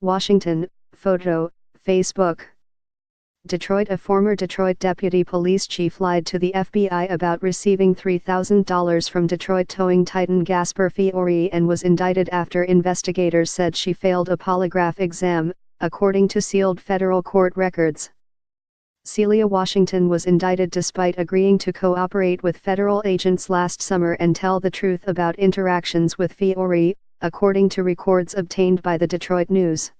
Washington, photo, Facebook. Detroit. A former Detroit deputy police chief lied to the FBI about receiving $3,000 from Detroit towing titan Gasper Fiore and was indicted after investigators said she failed a polygraph exam, according to sealed federal court records. Celia Washington was indicted despite agreeing to cooperate with federal agents last summer and tell the truth about interactions with Fiore, according to records obtained by the Detroit News.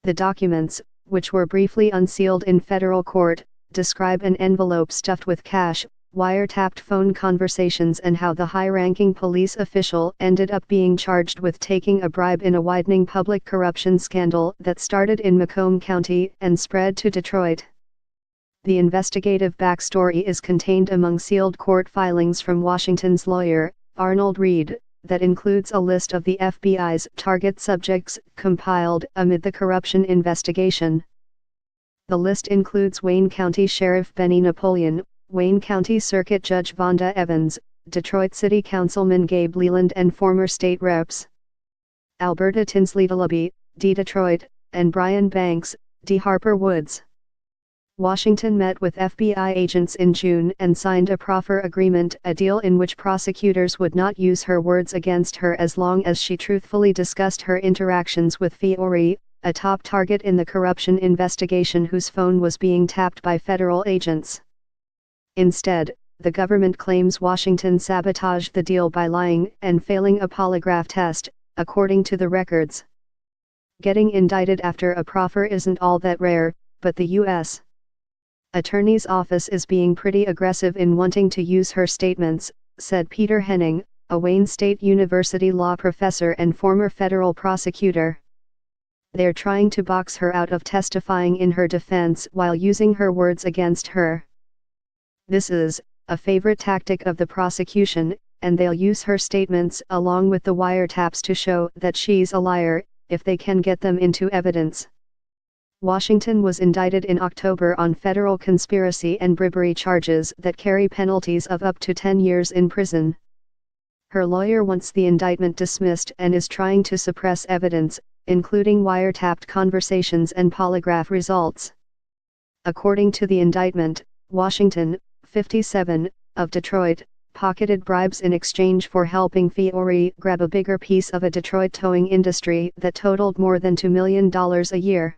The documents, which were briefly unsealed in federal court, describe an envelope stuffed with cash, wiretapped phone conversations, and how the high-ranking police official ended up being charged with taking a bribe in a widening public corruption scandal that started in Macomb County and spread to Detroit. The investigative backstory is contained among sealed court filings from Washington's lawyer, Arnold Reed, that includes a list of the FBI's target subjects compiled amid the corruption investigation. The list includes Wayne County Sheriff Benny Napoleon, Wayne County Circuit Judge Vonda Evans, Detroit City Councilman Gabe Leland, and former state reps Alberta Tinsley DeLuby, D. Detroit, and Brian Banks, D. Harper Woods. Washington met with FBI agents in June and signed a proffer agreement, a deal in which prosecutors would not use her words against her as long as she truthfully discussed her interactions with Fiore, a top target in the corruption investigation whose phone was being tapped by federal agents. Instead, the government claims Washington sabotaged the deal by lying and failing a polygraph test, according to the records. Getting indicted after a proffer isn't all that rare, but the U.S. Attorney's Office is being pretty aggressive in wanting to use her statements, said Peter Henning, a Wayne State University law professor and former federal prosecutor. They're trying to box her out of testifying in her defense while using her words against her. This is a favorite tactic of the prosecution, and they'll use her statements along with the wiretaps to show that she's a liar, if they can get them into evidence. Washington was indicted in October on federal conspiracy and bribery charges that carry penalties of up to 10 years in prison. Her lawyer wants the indictment dismissed and is trying to suppress evidence, including wiretapped conversations and polygraph results. According to the indictment, Washington, 57, of Detroit, pocketed bribes in exchange for helping Fiore grab a bigger piece of a Detroit towing industry that totaled more than $2 million a year.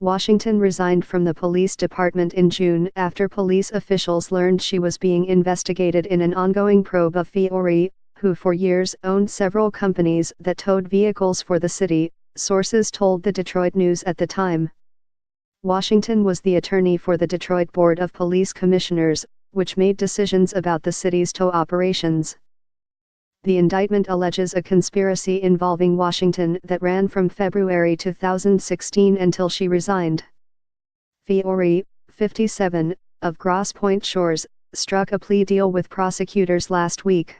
Washington resigned from the police department in June after police officials learned she was being investigated in an ongoing probe of Fiore, who for years owned several companies that towed vehicles for the city, sources told the Detroit News at the time. Washington was the attorney for the Detroit Board of Police Commissioners, which made decisions about the city's tow operations. The indictment alleges a conspiracy involving Washington that ran from February 2016 until she resigned. Fiore, 57, of Grosse Pointe Shores, struck a plea deal with prosecutors last week.